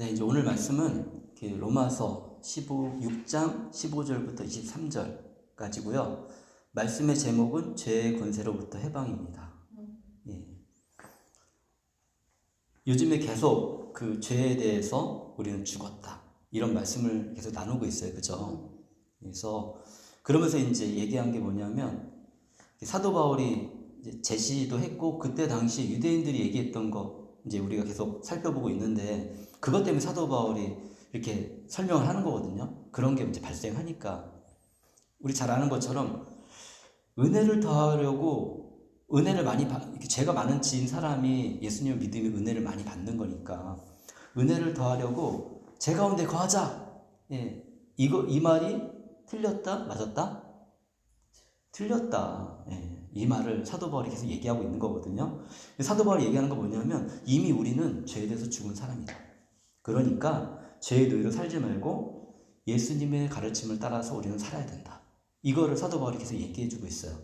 네, 이제 오늘 말씀은 로마서 6장 15절부터 23절까지고요. 말씀의 제목은 죄의 권세로부터 해방입니다. 예. 요즘에 계속 그 죄에 대해서 우리는 죽었다, 이런 말씀을 계속 나누고 있어요. 그죠? 그래서 그러면서 이제 얘기한 게 뭐냐면, 사도 바울이 이제 제시도 했고, 그때 당시 유대인들이 얘기했던 거 이제 우리가 계속 살펴보고 있는데, 그것 때문에 사도 바울이 이렇게 설명을 하는 거거든요. 그런 게 이제 발생하니까, 우리 잘 아는 것처럼 은혜를 더하려고 은혜를 많이 이렇게 죄가 많은 지인 사람이 예수님을 믿으면 은혜를 많이 받는 거니까, 은혜를 더하려고 죄 가운데 거하자. 예. 이 말이 틀렸다? 맞았다? 틀렸다. 예. 이 말을 사도 바울이 계속 얘기하고 있는 거거든요. 사도 바울이 얘기하는 거 뭐냐면, 이미 우리는 죄에 대해서 죽은 사람이다. 그러니까 죄의 노예로 살지 말고 예수님의 가르침을 따라서 우리는 살아야 된다. 이거를 사도 바울이 계속 얘기해 주고 있어요.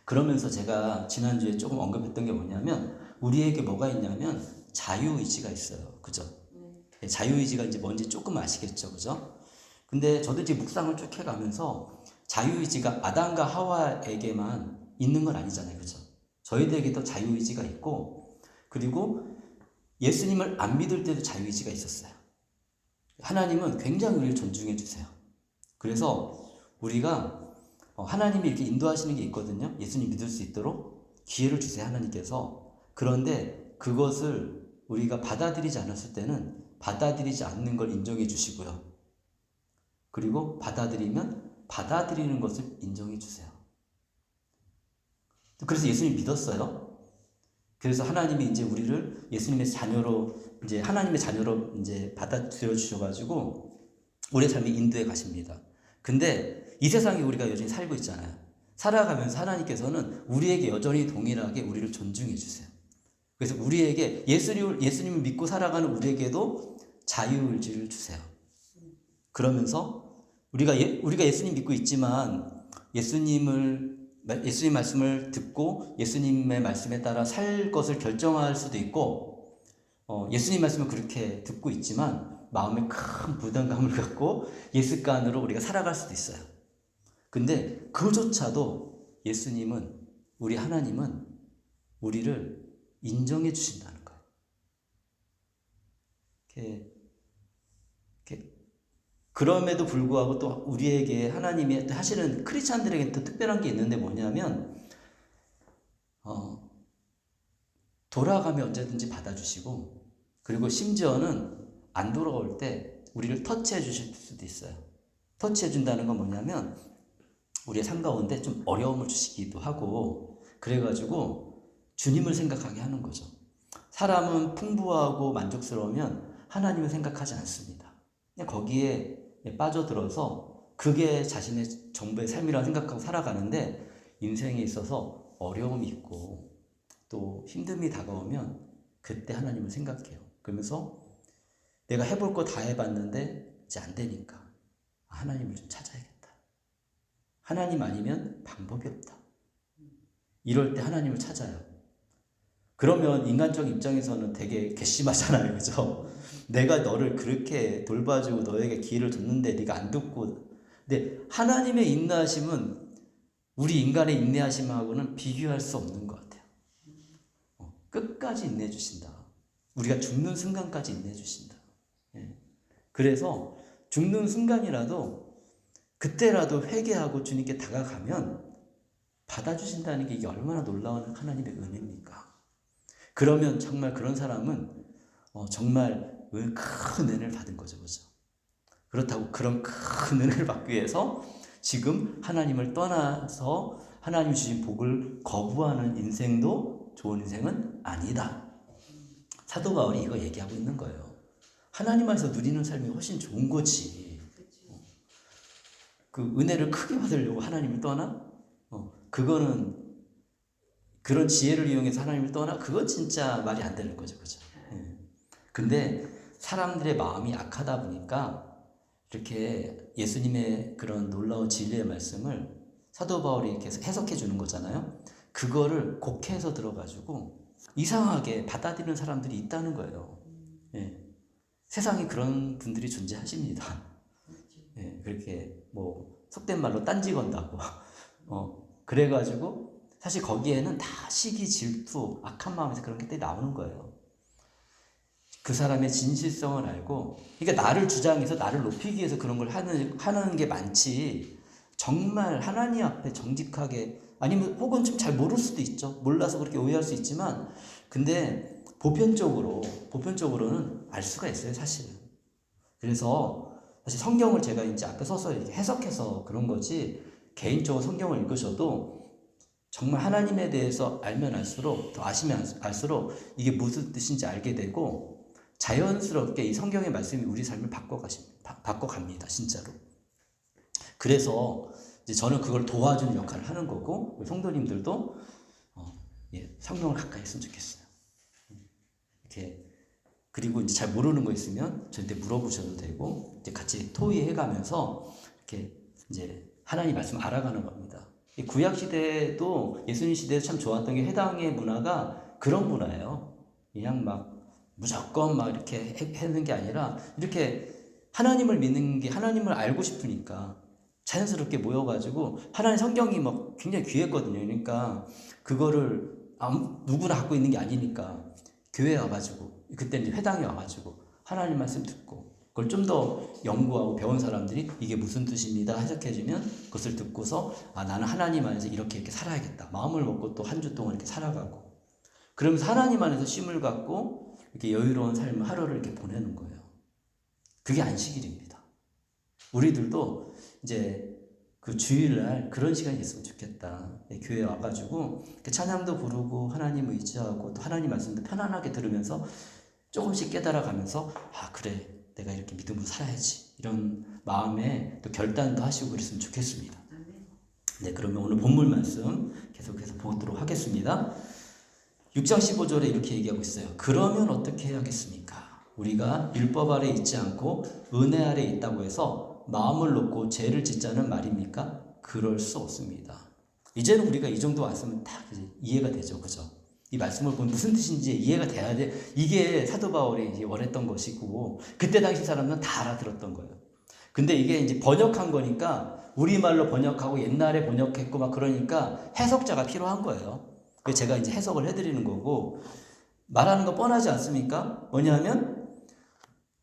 그러면서 제가 지난주에 조금 언급했던 게 뭐냐면, 우리에게 뭐가 있냐면 자유의지가 있어요. 그죠? 자유의지가 이제 뭔지 조금 아시겠죠? 그죠? 근데 저도 이제 묵상을 쭉 해가면서, 자유의지가 아담과 하와에게만 있는 건 아니잖아요. 그죠? 저희들에게도 자유의지가 있고, 그리고 예수님을 안 믿을 때도 자유의지가 있었어요. 하나님은 굉장히 우리를 존중해 주세요. 그래서 우리가 하나님이 이렇게 인도하시는 게 있거든요. 예수님 믿을 수 있도록 기회를 주세요, 하나님께서. 그런데 그것을 우리가 받아들이지 않았을 때는 받아들이지 않는 걸 인정해 주시고요. 그리고 받아들이면 받아들이는 것을 인정해 주세요. 그래서 예수님 믿었어요. 그래서 하나님이 이제 우리를 예수님의 자녀로, 이제 하나님의 자녀로 이제 받아들여 주셔가지고 우리의 삶을 인도해 가십니다. 근데 이 세상에 우리가 여전히 살고 있잖아요. 살아가면서 하나님께서는 우리에게 여전히 동일하게 우리를 존중해 주세요. 그래서 우리에게 예수님을 믿고 살아가는 우리에게도 자유의지를 주세요. 그러면서 우리가 예수님 믿고 있지만, 예수님 말씀을 듣고 예수님의 말씀에 따라 살 것을 결정할 수도 있고, 예수님 말씀을 그렇게 듣고 있지만 마음에 큰 부담감을 갖고 예습관으로 우리가 살아갈 수도 있어요. 근데 그조차도 우리 하나님은 우리를 인정해 주신다는 거예요. 그럼에도 불구하고 또 우리에게 하나님이 하시는, 크리스찬들에게 또 특별한 게 있는데 뭐냐면, 돌아가면 언제든지 받아주시고, 그리고 심지어는 안 돌아올 때 우리를 터치해 주실 수도 있어요. 터치해 준다는 건 뭐냐면, 우리의 삶 가운데 좀 어려움을 주시기도 하고, 그래가지고 주님을 생각하게 하는 거죠. 사람은 풍부하고 만족스러우면 하나님을 생각하지 않습니다. 그냥 거기에 빠져들어서 그게 자신의 전부의 삶이라고 생각하고 살아가는데, 인생에 있어서 어려움이 있고 또 힘듦이 다가오면 그때 하나님을 생각해요. 그러면서 내가 해볼 거 다 해봤는데 이제 안 되니까 하나님을 좀 찾아야겠다. 하나님 아니면 방법이 없다. 이럴 때 하나님을 찾아요. 그러면 인간적 입장에서는 되게 괘씸하잖아요. 그죠? 내가 너를 그렇게 돌봐주고 너에게 기회를 줬는데 네가 안 듣고. 근데 하나님의 인내하심은 우리 인간의 인내하심하고는 비교할 수 없는 것 같아요. 끝까지 인내해 주신다. 우리가 죽는 순간까지 인내해 주신다. 그래서 죽는 순간이라도, 그때라도 회개하고 주님께 다가가면 받아주신다는 게, 이게 얼마나 놀라운 하나님의 은혜입니까? 그러면 정말 그런 사람은 정말 큰 은혜를 받은 거죠. 그죠? 그렇다고 그런 큰 은혜를 받기 위해서 지금 하나님을 떠나서 하나님 주신 복을 거부하는 인생도 좋은 인생은 아니다. 사도 바울이 이거 얘기하고 있는 거예요. 하나님 안에서 누리는 삶이 훨씬 좋은 거지. 그 은혜를 크게 받으려고 하나님을 떠나? 그거는, 그런 지혜를 이용해서 하나님을 떠나? 그건 진짜 말이 안 되는 거죠. 그죠? 근데 사람들의 마음이 악하다 보니까 이렇게 예수님의 그런 놀라운 진리의 말씀을 사도 바울이 계속 해석해 주는 거잖아요. 그거를 곡해서 들어가지고 이상하게 받아들이는 사람들이 있다는 거예요. 세상에 그런 분들이 존재하십니다. 예, 그렇게 뭐 속된 말로 딴지 건다고 그래가지고 사실 거기에는 다 시기, 질투, 악한 마음에서 그런 게 나오는 거예요. 그 사람의 진실성을 알고, 그러니까 나를 주장해서 나를 높이기 위해서 그런 걸 하는 게 많지, 정말 하나님 앞에 정직하게, 아니면 혹은 좀 잘 모를 수도 있죠. 몰라서 그렇게 오해할 수 있지만, 근데 보편적으로는 알 수가 있어요, 사실은. 그래서 사실 성경을 제가 이제 앞에 서서 이렇게 해석해서 그런 거지, 개인적으로 성경을 읽으셔도 정말 하나님에 대해서 알면 알수록, 더 아시면 알수록 이게 무슨 뜻인지 알게 되고, 자연스럽게 이 성경의 말씀이 우리 삶을 바꿔갑니다, 진짜로. 그래서 이제 저는 그걸 도와주는 역할을 하는 거고, 성도님들도 성경을 가까이 했으면 좋겠어요. 이렇게. 그리고 이제 잘 모르는 거 있으면 저한테 물어보셔도 되고, 이제 같이 토의해가면서 이렇게 이제 하나님 말씀 알아가는 겁니다. 이 구약 시대도 예수님 시대에도 참 좋았던 게, 회당의 문화가 그런 문화예요. 그냥 막 무조건 막 이렇게 하는 게 아니라, 이렇게 하나님을 믿는 게, 하나님을 알고 싶으니까 자연스럽게 모여가지고, 하나님 성경이 막 굉장히 귀했거든요. 그러니까 그거를 누구나 갖고 있는 게 아니니까 교회에 와가지고, 그때 이제 회당에 와가지고 하나님 말씀 듣고, 그걸 좀 더 연구하고 배운 사람들이 이게 무슨 뜻입니다 해석해주면 그것을 듣고서, 나는 하나님 안에서 이렇게 살아야겠다 마음을 먹고 또 한 주 동안 이렇게 살아가고, 그러면서 하나님 안에서 쉼을 갖고 이렇게 여유로운 삶을, 하루를 이렇게 보내는 거예요. 그게 안식일입니다. 우리들도 이제 그 주일날 그런 시간이 있으면 좋겠다. 교회에 와가지고 찬양도 부르고 하나님 의지하고 또 하나님 말씀도 편안하게 들으면서 조금씩 깨달아가면서, 그래, 내가 이렇게 믿음으로 살아야지, 이런 마음에 또 결단도 하시고 그랬으면 좋겠습니다. 네, 그러면 오늘 본문 말씀 계속해서 보도록 하겠습니다. 6장 15절에 이렇게 얘기하고 있어요. 그러면 어떻게 해야겠습니까? 우리가 율법 아래 있지 않고 은혜 아래 있다고 해서 마음을 놓고 죄를 짓자는 말입니까? 그럴 수 없습니다. 이제는 우리가 이 정도 왔으면 다 이해가 되죠, 그죠? 이 말씀을 보면 무슨 뜻인지 이해가 돼야 돼. 이게 사도 바울이 원했던 것이고, 그때 당시 사람은 다 알아들었던 거예요. 근데 이게 이제 번역한 거니까, 우리말로 번역하고 옛날에 번역했고 막 그러니까 해석자가 필요한 거예요. 그래서 제가 이제 해석을 해드리는 거고, 말하는 거 뻔하지 않습니까? 뭐냐면,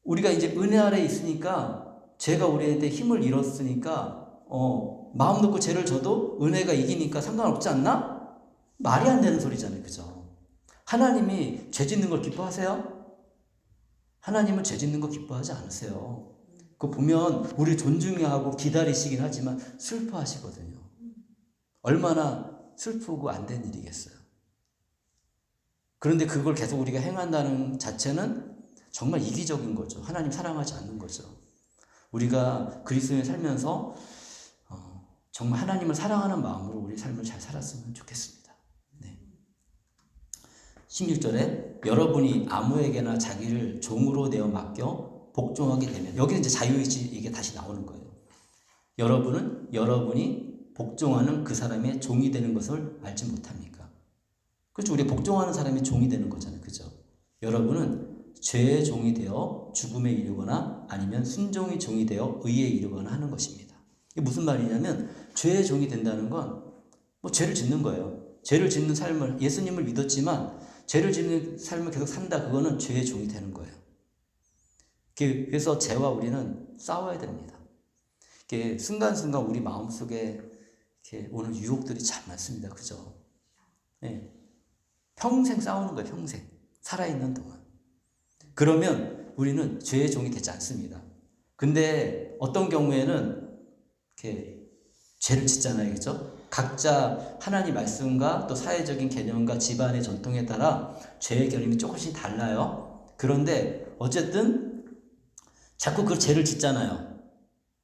우리가 이제 은혜 아래 있으니까, 죄가 우리한테 힘을 잃었으니까, 마음 놓고 죄를 져도 은혜가 이기니까 상관없지 않나? 말이 안 되는 소리잖아요, 그죠? 하나님이 죄 짓는 걸 기뻐하세요? 하나님은 죄 짓는 거 기뻐하지 않으세요. 그거 보면 우리 존중하고 기다리시긴 하지만 슬퍼하시거든요. 얼마나 슬프고 안 된 일이겠어요. 그런데 그걸 계속 우리가 행한다는 자체는 정말 이기적인 거죠. 하나님 사랑하지 않는 거죠. 우리가 그리스도인에 살면서 정말 하나님을 사랑하는 마음으로 우리 삶을 잘 살았으면 좋겠습니다. 16절에 여러분이 아무에게나 자기를 종으로 내어 맡겨 복종하게 되면, 여기는 이제 자유의지 이게 다시 나오는 거예요. 여러분이 복종하는 그 사람의 종이 되는 것을 알지 못합니까? 그렇죠. 우리 복종하는 사람이 종이 되는 거잖아요. 그죠? 여러분은 죄의 종이 되어 죽음에 이르거나 아니면 순종의 종이 되어 의에 이르거나 하는 것입니다. 이게 무슨 말이냐면, 죄의 종이 된다는 건 뭐 죄를 짓는 거예요. 죄를 짓는 삶을, 예수님을 믿었지만 죄를 짓는 삶을 계속 산다, 그거는 죄의 종이 되는 거예요. 그래서 죄와 우리는 싸워야 됩니다. 순간순간 우리 마음속에 이렇게 오는 유혹들이 참 많습니다. 그죠? 네. 평생 싸우는 거예요. 평생. 살아있는 동안. 그러면 우리는 죄의 종이 되지 않습니다. 근데 어떤 경우에는 이렇게 죄를 짓잖아요. 그죠? 각자 하나님 말씀과 또 사회적인 개념과 집안의 전통에 따라 죄의 결임이 조금씩 달라요. 그런데 어쨌든 자꾸 그 죄를 짓잖아요.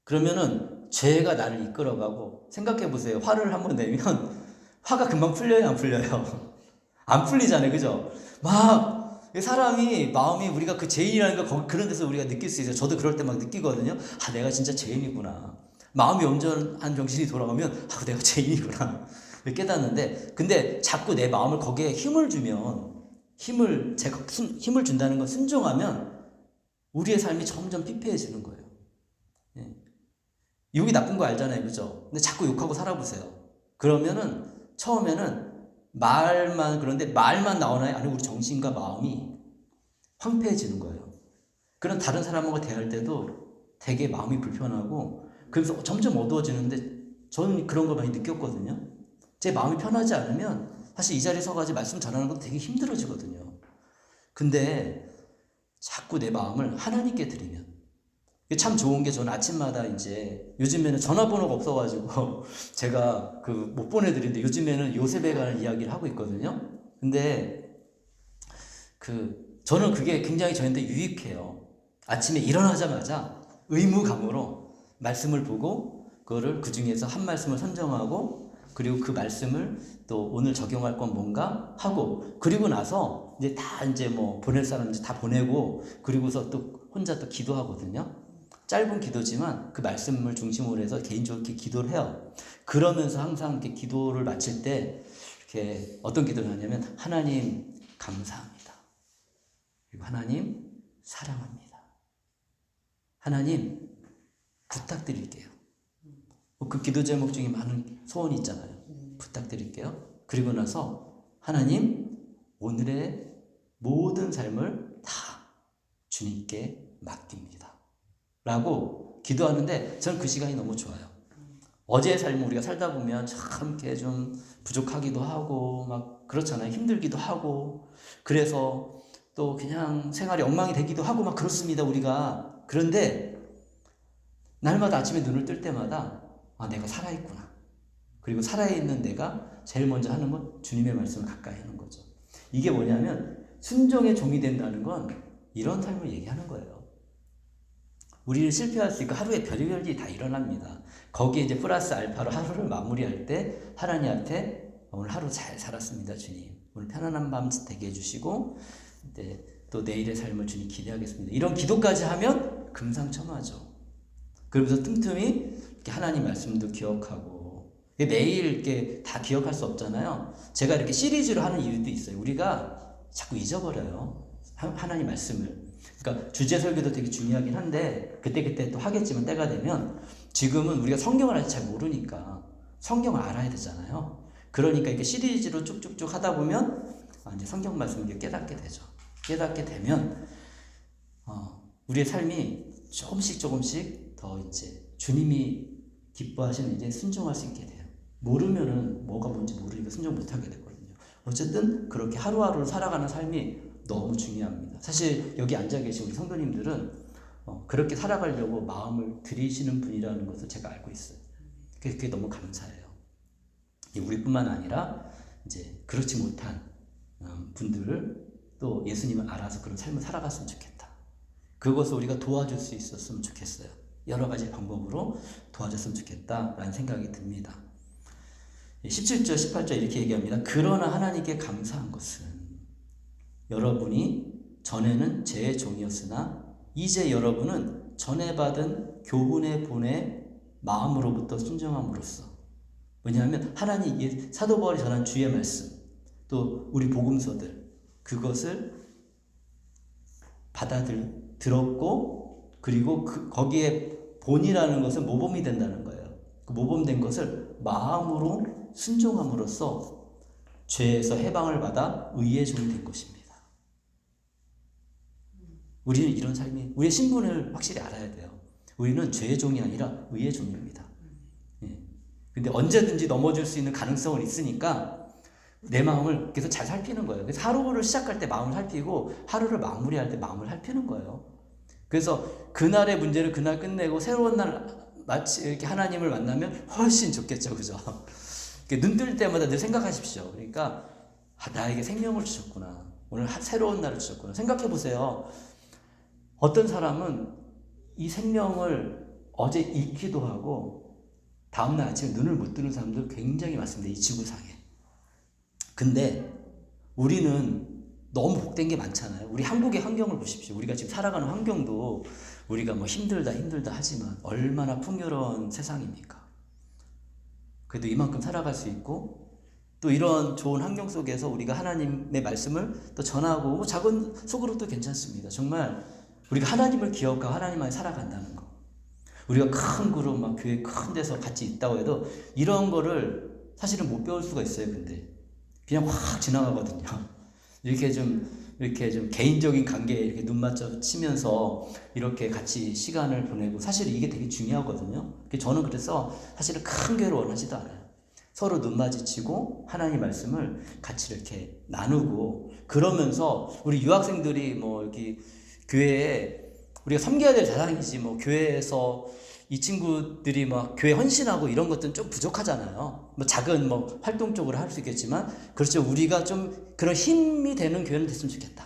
그러면은 죄가 나를 이끌어가고, 생각해 보세요. 화를 한번 내면 화가 금방 풀려요, 안 풀려요? 안 풀리잖아요. 그죠? 막 사람이 마음이, 우리가 그 죄인이라는 거 그런 데서 우리가 느낄 수 있어요. 저도 그럴 때 막 느끼거든요. 내가 진짜 죄인이구나. 마음이 온전한 정신이 돌아오면 내가 죄인이구나 깨닫는데, 근데 자꾸 내 마음을 거기에 힘을 주면, 힘을 준다는 건 순종하면 우리의 삶이 점점 피폐해지는 거예요. 예. 욕이 나쁜 거 알잖아요, 그죠? 근데 자꾸 욕하고 살아보세요. 그러면은 처음에는 그런데 말만 나오나요? 아니, 우리 정신과 마음이 황폐해지는 거예요. 그런 다른 사람하고 대할 때도 되게 마음이 불편하고, 그래서 점점 어두워지는데, 저는 그런 걸 많이 느꼈거든요. 제 마음이 편하지 않으면 사실 이 자리에 서가지고 말씀 전하는 것도 되게 힘들어지거든요. 근데 자꾸 내 마음을 하나님께 드리면, 참 좋은 게, 저는 아침마다 이제 요즘에는 전화번호가 없어가지고 제가 못 보내드리는데, 요즘에는 요셉에 관한 이야기를 하고 있거든요. 근데 저는 그게 굉장히 저한테 유익해요. 아침에 일어나자마자 의무감으로 말씀을 보고 그거를 그 중에서 한 말씀을 선정하고, 그리고 그 말씀을 또 오늘 적용할 건 뭔가 하고, 그리고 나서 이제 보낼 사람 다 보내고, 그리고서 또 혼자 또 기도하거든요. 짧은 기도지만 그 말씀을 중심으로 해서 개인적으로 이렇게 기도를 해요. 그러면서 항상 이렇게 기도를 마칠 때 이렇게 어떤 기도를 하냐면, 하나님 감사합니다. 그리고 하나님 사랑합니다. 하나님 부탁드릴게요. 그 기도 제목 중에 많은 소원이 있잖아요. 부탁드릴게요. 그리고 나서 하나님 오늘의 모든 삶을 다 주님께 맡깁니다. 라고 기도하는데, 저는 그 시간이 너무 좋아요. 어제의 삶을 우리가 살다 보면 참 이렇게 좀 부족하기도 하고 막 그렇잖아요. 힘들기도 하고, 그래서 또 그냥 생활이 엉망이 되기도 하고 막 그렇습니다, 우리가. 그런데 날마다 아침에 눈을 뜰 때마다 내가 살아있구나. 그리고 살아있는 내가 제일 먼저 하는 건 주님의 말씀을 가까이 하는 거죠. 이게 뭐냐면, 순종의 종이 된다는 건 이런 삶을 얘기하는 거예요. 우리는 실패할 수 있고 하루에 별의별 일이 다 일어납니다. 거기에 이제 플러스 알파로 하루를 마무리할 때 하나님한테 오늘 하루 잘 살았습니다, 주님. 오늘 편안한 밤 되게 해주시고, 또 내일의 삶을 주님 기대하겠습니다. 이런 기도까지 하면 금상첨화죠. 그러면서 틈틈이 이렇게 하나님 말씀도 기억하고, 매일 이렇게 다 기억할 수 없잖아요. 제가 이렇게 시리즈로 하는 이유도 있어요. 우리가 자꾸 잊어버려요, 하나님 말씀을. 그러니까 주제 설교도 되게 중요하긴 한데 그때 또 하겠지만, 때가 되면, 지금은 우리가 성경을 아직 잘 모르니까 성경을 알아야 되잖아요. 그러니까 이렇게 시리즈로 쭉쭉쭉 하다 보면 이제 성경 말씀을 깨닫게 되죠. 깨닫게 되면 우리의 삶이 조금씩 더 이제 주님이 기뻐하시는 이제 순종할 수 있게 돼요. 모르면은 뭐가 뭔지 모르니까 순종 못 하게 되거든요. 어쨌든 그렇게 하루하루를 살아가는 삶이 너무 중요합니다. 사실 여기 앉아 계신 우리 성도님들은 그렇게 살아가려고 마음을 들이시는 분이라는 것을 제가 알고 있어요. 그게 너무 감사해요. 우리뿐만 아니라 이제 그렇지 못한 분들을 또 예수님을 알아서 그런 삶을 살아갔으면 좋겠다. 그것을 우리가 도와줄 수 있었으면 좋겠어요. 여러 가지 방법으로 도와줬으면 좋겠다라는 생각이 듭니다. 17절, 18절 이렇게 얘기합니다. 그러나 하나님께 감사한 것은 여러분이 전에는 제 종이었으나 이제 여러분은 전에 받은 교훈의 본의 마음으로부터 순종함으로써, 왜냐하면 하나님, 사도 바울이 전한 주의 말씀, 또 우리 복음서들, 그것을 들었고, 그리고 거기에 본이라는 것은 모범이 된다는 거예요. 그 모범된 것을 마음으로 순종함으로써 죄에서 해방을 받아 의의 종이 된 것입니다. 우리는 이런 삶이, 우리의 신분을 확실히 알아야 돼요. 우리는 죄의 종이 아니라 의의 종입니다. 근데 언제든지 넘어질 수 있는 가능성은 있으니까 내 마음을 계속 잘 살피는 거예요. 그래서 하루를 시작할 때 마음을 살피고, 하루를 마무리할 때 마음을 살피는 거예요. 그래서 그날의 문제를 그날 끝내고 새로운 날 마치 이렇게 하나님을 만나면 훨씬 좋겠죠, 그죠? 눈 뜰 때마다 늘 생각하십시오. 그러니까 나에게 생명을 주셨구나. 오늘 새로운 날을 주셨구나. 생각해 보세요. 어떤 사람은 이 생명을 어제 잃기도 하고 다음날 아침에 눈을 못 뜨는 사람들 굉장히 많습니다, 이 지구상에. 근데 우리는 너무 복된 게 많잖아요. 우리 한국의 환경을 보십시오. 우리가 지금 살아가는 환경도 우리가 힘들다 하지만 얼마나 풍요로운 세상입니까? 그래도 이만큼 살아갈 수 있고, 또 이런 좋은 환경 속에서 우리가 하나님의 말씀을 또 전하고, 작은 속으로도 괜찮습니다. 정말 우리가 하나님을 기억하고 하나님 안에 살아간다는 거. 우리가 큰 그룹, 막 교회 큰 데서 같이 있다고 해도 이런 거를 사실은 못 배울 수가 있어요. 근데 그냥 확 지나가거든요. 이렇게 좀 개인적인 관계에 이렇게 눈 맞춰치면서 이렇게 같이 시간을 보내고, 사실 이게 되게 중요하거든요. 저는 그래서 사실은 큰 교회를 원하지도 않아요. 서로 눈 마주치고 하나님 말씀을 같이 이렇게 나누고, 그러면서 우리 유학생들이 뭐 이렇게 교회에 우리가 섬겨야 될 자산이지, 뭐 교회에서 이 친구들이 막 교회 헌신하고 이런 것들은 좀 부족하잖아요. 뭐 작은 뭐 활동 쪽으로 할 수 있겠지만, 그렇죠. 우리가 좀 그런 힘이 되는 교회는 됐으면 좋겠다.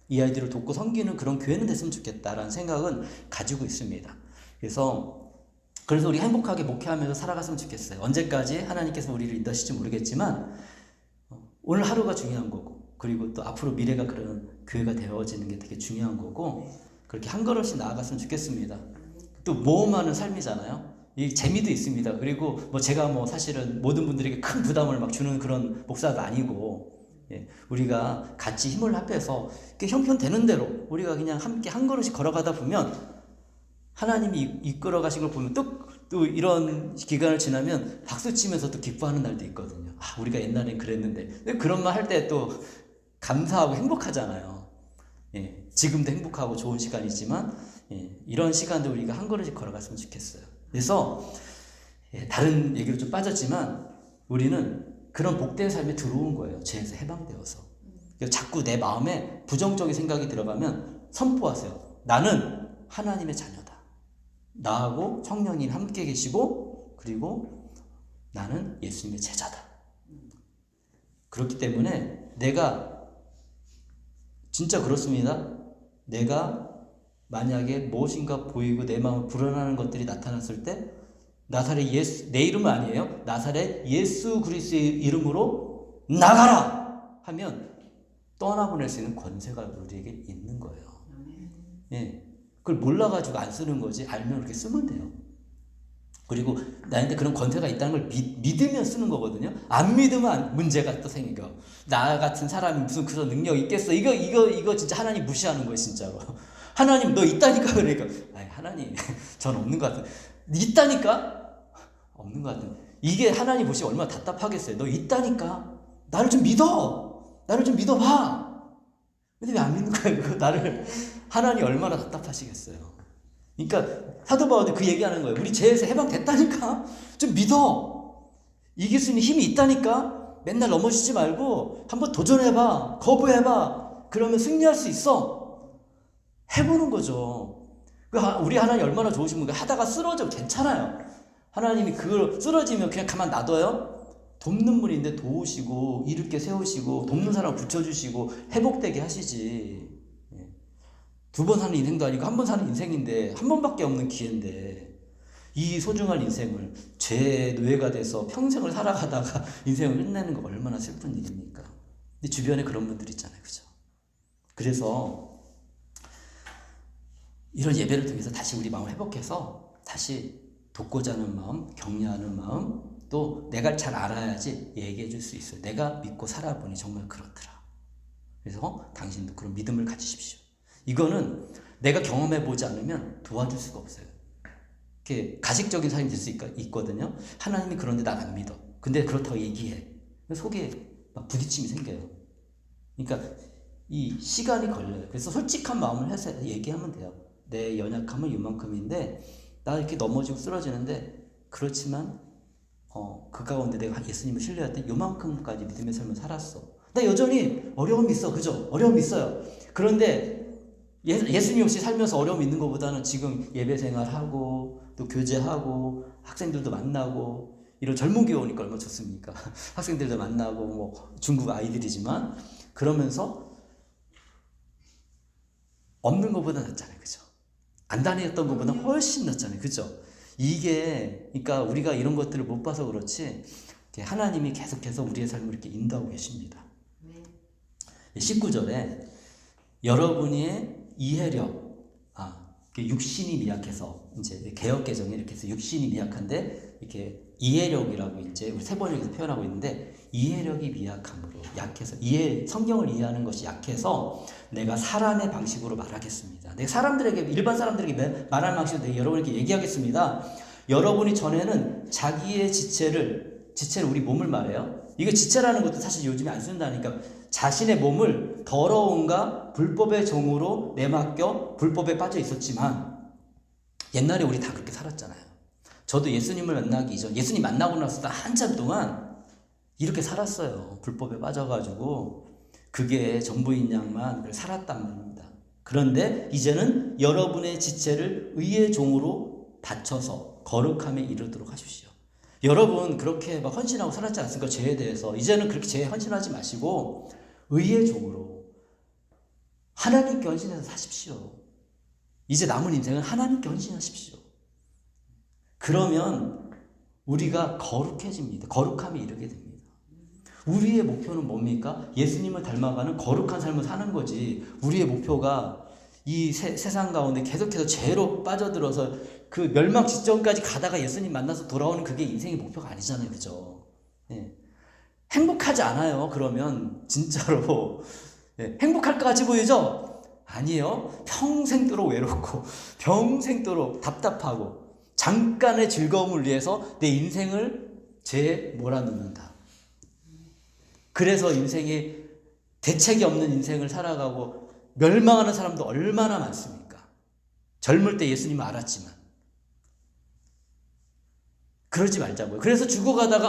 이 아이들을 돕고 섬기는 그런 교회는 됐으면 좋겠다라는 생각은 가지고 있습니다. 그래서 우리 행복하게 목회하면서 살아갔으면 좋겠어요. 언제까지 하나님께서 우리를 인도하실지 모르겠지만 오늘 하루가 중요한 거고, 그리고 또 앞으로 미래가 그런 교회가 되어지는 게 되게 중요한 거고, 그렇게 한 걸음씩 나아갔으면 좋겠습니다. 또 모험하는 삶이잖아요. 이 재미도 있습니다. 그리고 뭐 제가 뭐 사실은 모든 분들에게 큰 부담을 막 주는 그런 목사도 아니고, 우리가 같이 힘을 합해서 형편되는 대로 우리가 그냥 함께 한 걸음씩 걸어가다 보면 하나님이 이끌어 가신 걸 보면 또 이런 기간을 지나면 박수 치면서 또 기뻐하는 날도 있거든요. 아, 우리가 옛날엔 그랬는데. 그런 말 할 때 또 감사하고 행복하잖아요. 지금도 행복하고 좋은 시간이지만, 이런 시간도 우리가 한 걸음씩 걸어갔으면 좋겠어요. 그래서 다른 얘기로 좀 빠졌지만 우리는 그런 복된 삶에 들어온 거예요. 죄에서 해방되어서. 자꾸 내 마음에 부정적인 생각이 들어가면 선포하세요. 나는 하나님의 자녀다. 나하고 성령님 함께 계시고, 그리고 나는 예수님의 제자다. 그렇기 때문에 내가 진짜 그렇습니다. 내가 만약에 무엇인가 보이고 내 마음을 불안하는 것들이 나타났을 때, 나사렛 예수, 내 이름은 아니에요. 나사렛 예수 그리스도의 이름으로 나가라 하면 떠나보낼 수 있는 권세가 우리에게 있는 거예요. 그걸 몰라가지고 안 쓰는 거지, 알면 그렇게 쓰면 돼요. 그리고 나한테 그런 권세가 있다는 걸 믿으면 쓰는 거거든요. 안 믿으면 문제가 또 생겨. 나 같은 사람이 무슨 그런 능력이 있겠어? 이거 진짜 하나님 무시하는 거예요, 진짜로. 하나님 너 있다니까. 그러니까 아니, 하나님 전 없는 것 같은. 있다니까? 없는 것 같은. 이게 하나님 보시면 얼마나 답답하겠어요. 너 있다니까. 나를 좀 믿어봐. 근데 왜 안 믿는 거예요? 나를. 하나님 얼마나 답답하시겠어요. 그러니까 사도 바울도 그 얘기하는 거예요. 우리 죄에서 해방됐다니까? 좀 믿어. 이길 수 있는 힘이 있다니까? 맨날 넘어지지 말고 한번 도전해봐. 거부해봐. 그러면 승리할 수 있어. 해보는 거죠. 우리 하나님 얼마나 좋으신 분인가. 하다가 쓰러져 괜찮아요. 하나님이 그걸 쓰러지면 그냥 가만 놔둬요? 돕는 분인데 도우시고, 이롭게 세우시고, 돕는 사람 붙여주시고, 회복되게 하시지. 2번 사는 인생도 아니고 1번 사는 인생인데, 한 번밖에 없는 기회인데, 이 소중한 인생을 죄의 노예가 돼서 평생을 살아가다가 인생을 끝내는 거 얼마나 슬픈 일입니까? 근데 주변에 그런 분들 있잖아요. 그죠? 그래서 이런 예배를 통해서 다시 우리 마음을 회복해서 다시 돕고자 하는 마음, 격려하는 마음, 또 내가 잘 알아야지 얘기해 줄 수 있어요. 내가 믿고 살아보니 정말 그렇더라. 그래서 당신도 그런 믿음을 가지십시오. 이거는 내가 경험해보지 않으면 도와줄 수가 없어요. 이렇게 가식적인 사람이 될 수 있거든요. 하나님이 그런데 난 안 믿어. 근데 그렇다고 얘기해. 속에 막 부딪힘이 생겨요. 그러니까 이 시간이 걸려요. 그래서 솔직한 마음을 해서 얘기하면 돼요. 내 연약함은 이만큼인데 나 이렇게 넘어지고 쓰러지는데, 그렇지만 그 가운데 내가 예수님을 신뢰할 때 요만큼까지 믿음의 삶을 살았어. 나 여전히 어려움이 있어. 그죠? 어려움이 있어요. 그런데 예수님 없이 살면서 어려움이 있는 것보다는 지금 예배 생활하고 또 교제하고 학생들도 만나고, 이런 젊은 교회 오니까 얼마나 좋습니까? 학생들도 만나고, 뭐 중국 아이들이지만 그러면서 없는 것보다 낫잖아요. 그죠? 안 다녔던 것보다 훨씬 낫잖아요. 그죠? 이게, 그러니까 우리가 이런 것들을 못 봐서 그렇지, 하나님이 계속해서 우리의 삶을 이렇게 인도하고 계십니다. 19절에 여러분의 이해력, 육신이 미약해서, 이제 개역 개정에 이렇게 해서 육신이 미약한데, 이렇게 이해력이라고 이제 우리 세 번역에서 표현하고 있는데, 이해력이 미약함으로 약해서 성경을 이해하는 것이 약해서 내가 사람의 방식으로 말하겠습니다. 내가 사람들에게 일반 사람들에게 말하는 방식으로 내가 여러분에게 얘기하겠습니다. 여러분이 전에는 자기의 지체는 우리 몸을 말해요. 이거 지체라는 것도 사실 요즘에 안 쓴다니까. 자신의 몸을 더러움과 불법의 종으로 내맡겨 불법에 빠져 있었지만 옛날에 우리 다 그렇게 살았잖아요. 저도 예수님을 만나기 이전, 예수님 만나고 나서 한참 동안 이렇게 살았어요. 불법에 빠져가지고 그게 전부인 양만 살았단 말입니다. 그런데 이제는 여러분의 지체를 의의 종으로 바쳐서 거룩함에 이르도록 하십시오. 여러분 그렇게 막 헌신하고 살았지 않습니까? 죄에 대해서. 이제는 그렇게 죄에 헌신하지 마시고 의의 종으로 하나님께 헌신해서 사십시오. 이제 남은 인생은 하나님께 헌신하십시오. 그러면 우리가 거룩해집니다. 거룩함에 이르게 됩니다. 우리의 목표는 뭡니까? 예수님을 닮아가는 거룩한 삶을 사는 거지. 우리의 목표가 이 세상 가운데 계속해서 죄로 빠져들어서 그 멸망 직전까지 가다가 예수님 만나서 돌아오는 그게 인생의 목표가 아니잖아요. 그죠? 네. 행복하지 않아요. 그러면 진짜로 행복할 것 같이 보이죠? 아니에요. 평생도록 외롭고 평생도록 답답하고 잠깐의 즐거움을 위해서 내 인생을 죄에 몰아넣는다. 그래서 인생이 대책이 없는 인생을 살아가고 멸망하는 사람도 얼마나 많습니까? 젊을 때 예수님을 알았지만. 그러지 말자고요. 그래서 죽어가다가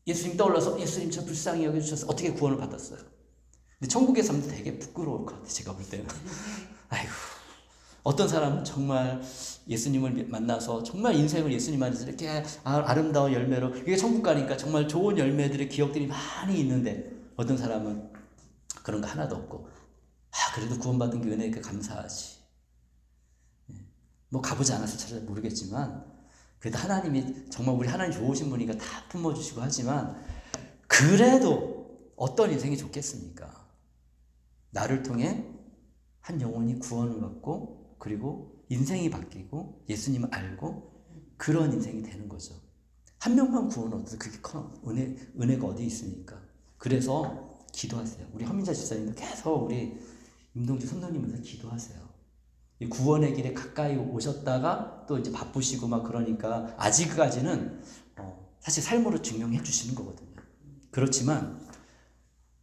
예수님 떠올라서 예수님 저 불쌍히 여겨주셔서 어떻게 구원을 받았어요. 근데 천국에 사람도 되게 부끄러울 것 같아요. 제가 볼 때는. 아이고, 어떤 사람은 정말 예수님을 만나서 정말 인생을 예수님 안에서 이렇게 아름다운 열매로, 이게 천국 가니까 정말 좋은 열매들의 기억들이 많이 있는데 어떤 사람은 그런 거 하나도 없고, 그래도 구원받은 게 은혜니까 감사하지. 뭐 가보지 않아서 잘 모르겠지만 그래도 하나님이 정말 우리 하나님 좋으신 분이니까 다 품어주시고 하지만 그래도 어떤 인생이 좋겠습니까? 나를 통해 한 영혼이 구원을 받고 그리고 인생이 바뀌고 예수님을 알고 그런 인생이 되는 거죠. 한 명만 구원을 얻어도 그게 은혜가 어디 있습니까? 그래서 기도하세요. 우리 허민자 집사님도 계속 우리 임동주 선생님께서 기도하세요. 이 구원의 길에 가까이 오셨다가 또 이제 바쁘시고 막 그러니까 아직까지는 사실 삶으로 증명해 주시는 거거든요. 그렇지만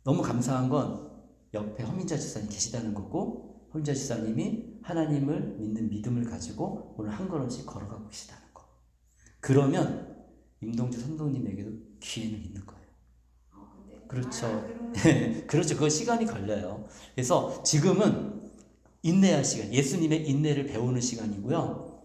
너무 감사한 건 옆에 허민자 집사님 계시다는 거고, 허민자 집사님이 하나님을 믿는 믿음을 가지고 오늘 한 걸음씩 걸어가고 계시다는 거. 그러면 임동주 선생님에게도 기회는 있는 거예요. 그렇죠. 그렇죠. 그거 시간이 걸려요. 그래서 지금은 인내할 시간, 예수님의 인내를 배우는 시간이고요.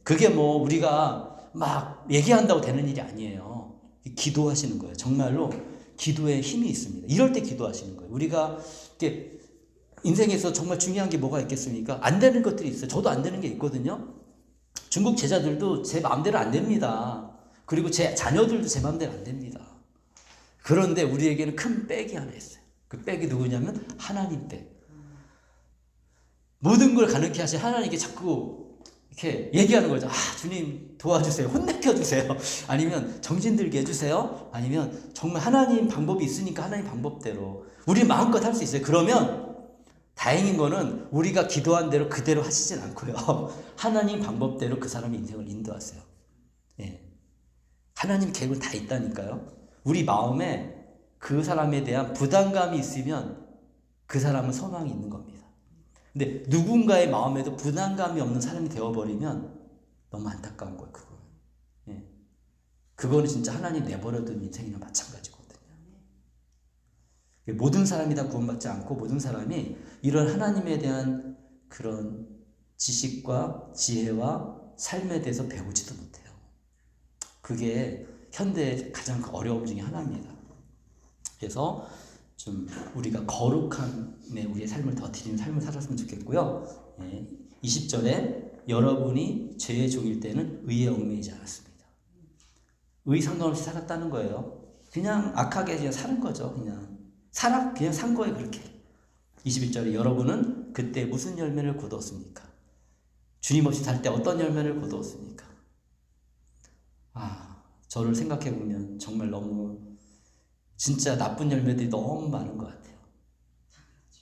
그게 뭐 우리가 막 얘기한다고 되는 일이 아니에요. 기도하시는 거예요. 정말로 기도에 힘이 있습니다. 이럴 때 기도하시는 거예요. 우리가 이렇게 인생에서 정말 중요한 게 뭐가 있겠습니까? 안 되는 것들이 있어요. 저도 안 되는 게 있거든요. 중국 제자들도 제 마음대로 안 됩니다. 그리고 제 자녀들도 제 마음대로 안 됩니다. 그런데 우리에게는 큰 백이 하나 있어요. 그 백이 누구냐면 하나님 백. 모든 걸 가능케 하신 하나님께 자꾸 이렇게 얘기하는 거죠. 주님 도와주세요. 혼내켜 주세요. 아니면 정신 들게 해주세요. 아니면 정말 하나님 방법이 있으니까 하나님 방법대로 우리 마음껏 할 수 있어요. 그러면 다행인 거는 우리가 기도한 대로 그대로 하시진 않고요. 하나님 방법대로 그 사람의 인생을 인도하세요. 하나님 계획은 다 있다니까요. 우리 마음에 그 사람에 대한 부담감이 있으면 그 사람은 소망이 있는 겁니다. 근데 누군가의 마음에도 부담감이 없는 사람이 되어버리면 너무 안타까운 거예요. 그거는 진짜 하나님 내버려둔 인생이나 마찬가지거든요. 모든 사람이 다 구원받지 않고 모든 사람이 이런 하나님에 대한 그런 지식과 지혜와 삶에 대해서 배우지도 못해요. 그게 현대의 가장 어려움 중에 하나입니다. 그래서 좀 우리가 거룩함에 우리의 삶을 더 드리는 삶을 살았으면 좋겠고요. 20절에 여러분이 죄의 종일 때는 의에 얽매이지 않았습니다. 의 상관없이 살았다는 거예요. 그냥 악하게 그냥 사는 거죠. 그냥 산 거예요. 그렇게. 21절에 여러분은 그때 무슨 열매를 거두었습니까? 주님 없이 살 때 어떤 열매를 거두었습니까? 저를 생각해 보면 정말 너무 진짜 나쁜 열매들이 너무 많은 것 같아요.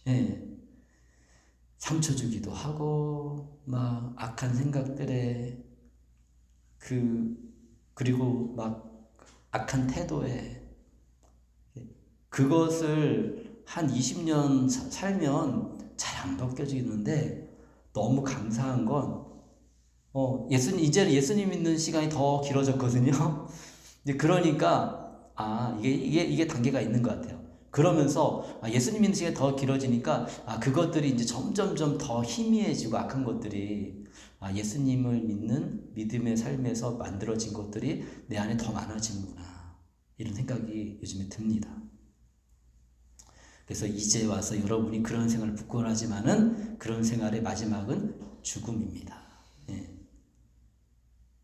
예. 상처 주기도 하고, 막 악한 생각들에, 그리고 막 악한 태도에, 그것을 한 20년 살면 잘 안 바뀌어지는데, 너무 감사한 건, 이제는 예수님 믿는 시간이 더 길어졌거든요. 그러니까, 이게 단계가 있는 것 같아요. 그러면서, 예수님 믿는 시간이 더 길어지니까, 그것들이 이제 점점점 더 희미해지고 악한 것들이, 예수님을 믿는 믿음의 삶에서 만들어진 것들이 내 안에 더 많아지는구나. 이런 생각이 요즘에 듭니다. 그래서 이제 와서 여러분이 그런 생활을 부끄러워하지만은 그런 생활의 마지막은 죽음입니다. 예.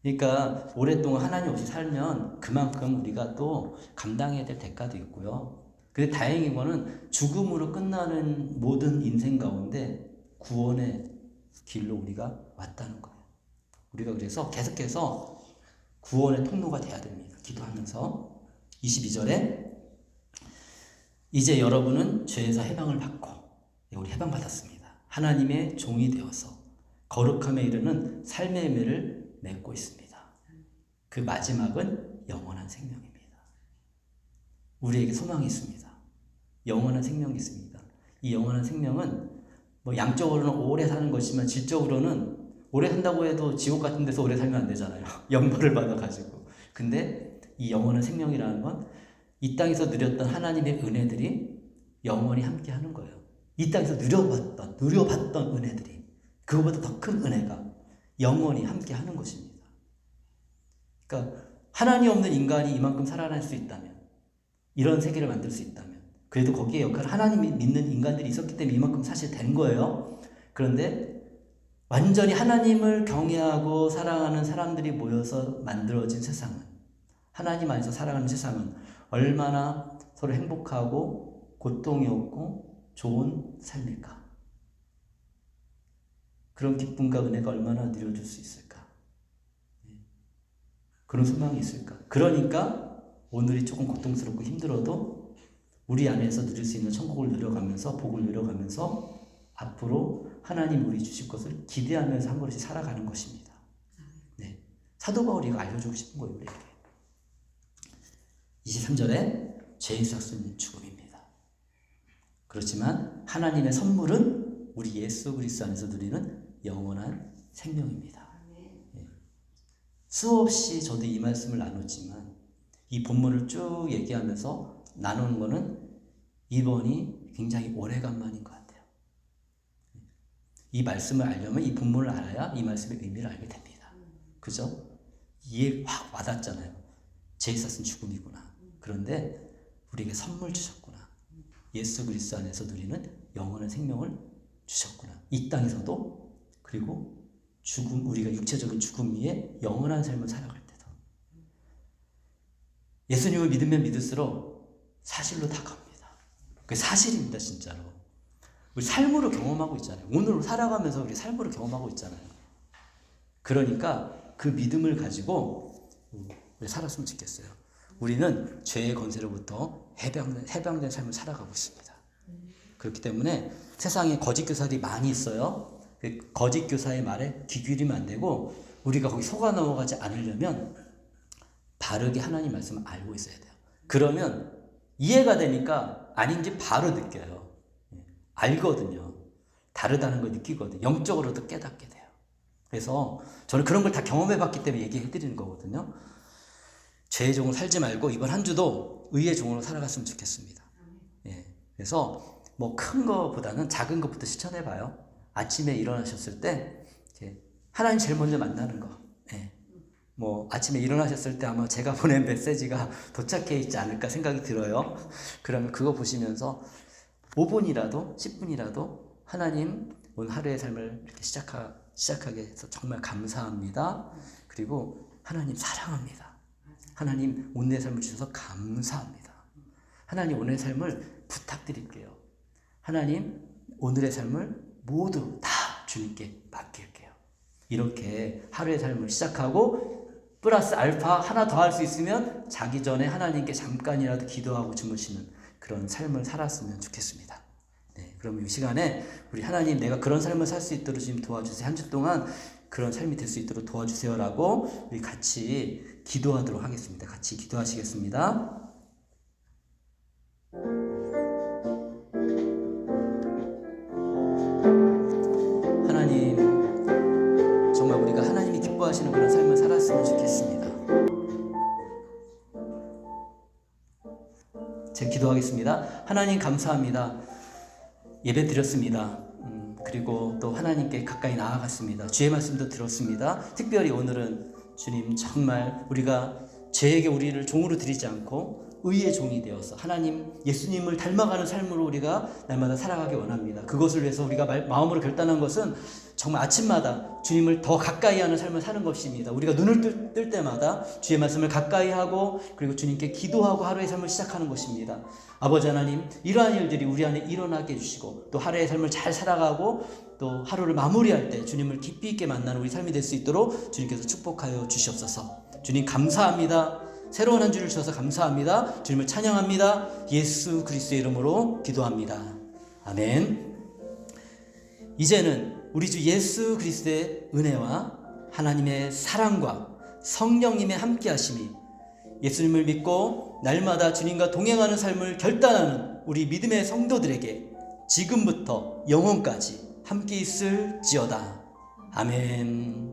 그러니까 오랫동안 하나님 없이 살면 그만큼 우리가 또 감당해야 될 대가도 있고요. 근데 다행인 거는 죽음으로 끝나는 모든 인생 가운데 구원의 길로 우리가 왔다는 거예요. 우리가 그래서 계속해서 구원의 통로가 돼야 됩니다. 기도하면서 22절에 이제 여러분은 죄에서 해방을 받고, 우리 해방받았습니다. 하나님의 종이 되어서 거룩함에 이르는 삶의 열매를 맺고 있습니다. 그 마지막은 영원한 생명입니다. 우리에게 소망이 있습니다. 영원한 생명이 있습니다. 이 영원한 생명은 뭐 양적으로는 오래 사는 것이지만 질적으로는 오래 산다고 해도 지옥 같은 데서 오래 살면 안 되잖아요. 영벌을 받아가지고. 근데 이 영원한 생명이라는 건 이 땅에서 누렸던 하나님의 은혜들이 영원히 함께 하는 거예요. 이 땅에서 누려봤던 은혜들이, 그거보다 더 큰 은혜가 영원히 함께 하는 것입니다. 그러니까 하나님 없는 인간이 이만큼 살아날 수 있다면, 이런 세계를 만들 수 있다면, 그래도 거기에 역할 하나님이 믿는 인간들이 있었기 때문에 이만큼 사실 된 거예요. 그런데 완전히 하나님을 경외하고 사랑하는 사람들이 모여서 만들어진 세상은, 하나님 안에서 살아가는 세상은 얼마나 서로 행복하고 고통이 없고 좋은 삶일까? 그런 기쁨과 은혜가 얼마나 누려줄 수 있을까? 그런 소망이 있을까? 그러니까 오늘이 조금 고통스럽고 힘들어도 우리 안에서 누릴 수 있는 천국을 누려가면서, 복을 누려가면서 앞으로 하나님 우리 주실 것을 기대하면서 한 걸음씩 살아가는 것입니다. 네. 사도 바울이 이거 알려주고 싶은 거예요, 우리에게. 23절에 죄의 삭은 죽음입니다. 그렇지만 하나님의 선물은 우리 예수 그리스도 안에서 누리는 영원한 생명입니다. 네. 수없이 저도 이 말씀을 나눴지만 이 본문을 쭉 얘기하면서 나누는 거는 이번이 굉장히 오래간만인 것 같아요. 이 말씀을 알려면 이 본문을 알아야 이 말씀의 의미를 알게 됩니다. 그죠? 이해 확 와닿잖아요. 죄의 삭은 죽음이구나. 그런데 우리에게 선물 주셨구나. 예수 그리스도 안에서 누리는 영원한 생명을 주셨구나. 이 땅에서도, 그리고 죽음, 우리가 육체적인 죽음 위에 영원한 삶을 살아갈 때도. 예수님을 믿으면 믿을수록 사실로 다가옵니다. 그게 사실입니다, 진짜로. 우리 삶으로 경험하고 있잖아요. 오늘 살아가면서 우리 삶으로 경험하고 있잖아요. 그러니까 그 믿음을 가지고 우리 살았으면 좋겠어요. 우리는 죄의 권세로부터 해방된 삶을 살아가고 있습니다. 그렇기 때문에 세상에 거짓 교사들이 많이 있어요. 그 거짓 교사의 말에 귀 기울이면 안 되고, 우리가 거기 속아 넘어가지 않으려면 바르게 하나님 말씀을 알고 있어야 돼요. 그러면 이해가 되니까 아닌지 바로 느껴요. 알거든요. 다르다는 걸 느끼거든요. 영적으로도 깨닫게 돼요. 그래서 저는 그런 걸 다 경험해 봤기 때문에 얘기해 드리는 거거든요. 죄의 종으로 살지 말고 이번 한 주도 의의 종으로 살아갔으면 좋겠습니다. 예. 그래서 뭐 큰 거보다는 작은 것부터 실천해 봐요. 아침에 일어나셨을 때 하나님 제일 먼저 만나는 거. 예. 뭐 아침에 일어나셨을 때 아마 제가 보낸 메시지가 도착해 있지 않을까 생각이 들어요. 그러면 그거 보시면서 5분이라도 10분이라도 하나님 오늘 하루의 삶을 이렇게 시작하게 해서 정말 감사합니다. 그리고 하나님 사랑합니다. 하나님 오늘의 삶을 주셔서 감사합니다. 하나님 오늘의 삶을 부탁드릴게요. 하나님 오늘의 삶을 모두 다 주님께 맡길게요. 이렇게 하루의 삶을 시작하고 플러스 알파 하나 더 할 수 있으면 자기 전에 하나님께 잠깐이라도 기도하고 주무시는 그런 삶을 살았으면 좋겠습니다. 네, 그럼 이 시간에 우리 하나님 내가 그런 삶을 살 수 있도록 지금 도와주세요. 한 주 동안 그런 삶이 될 수 있도록 도와주세요라고 우리 같이 기도하도록 하겠습니다. 같이 기도하시겠습니다. 하나님, 정말 우리가 하나님이 기뻐하시는 그런 삶을 살았으면 좋겠습니다. 제가 기도하겠습니다. 하나님 감사합니다. 예배 드렸습니다. 그리고 또 하나님께 가까이 나아갔습니다. 주의 말씀도 들었습니다. 특별히 오늘은 주님 정말 우리가 죄에게 우리를 종으로 드리지 않고 의의 종이 되어서 하나님 예수님을 닮아가는 삶으로 우리가 날마다 살아가기 원합니다. 그것을 위해서 우리가 마음으로 결단한 것은 정말 아침마다 주님을 더 가까이 하는 삶을 사는 것입니다. 우리가 눈을 뜰 때마다 주의 말씀을 가까이 하고 그리고 주님께 기도하고 하루의 삶을 시작하는 것입니다. 아버지 하나님, 이러한 일들이 우리 안에 일어나게 해주시고 또 하루의 삶을 잘 살아가고 또 하루를 마무리할 때 주님을 깊이 있게 만나는 우리 삶이 될 수 있도록 주님께서 축복하여 주시옵소서. 주님 감사합니다. 새로운 한 주를 주셔서 감사합니다. 주님을 찬양합니다. 예수 그리스도의 이름으로 기도합니다. 아멘. 이제는 우리 주 예수 그리스도의 은혜와 하나님의 사랑과 성령님의 함께하심이 예수님을 믿고 날마다 주님과 동행하는 삶을 결단하는 우리 믿음의 성도들에게 지금부터 영원까지 함께 있을지어다. 아멘.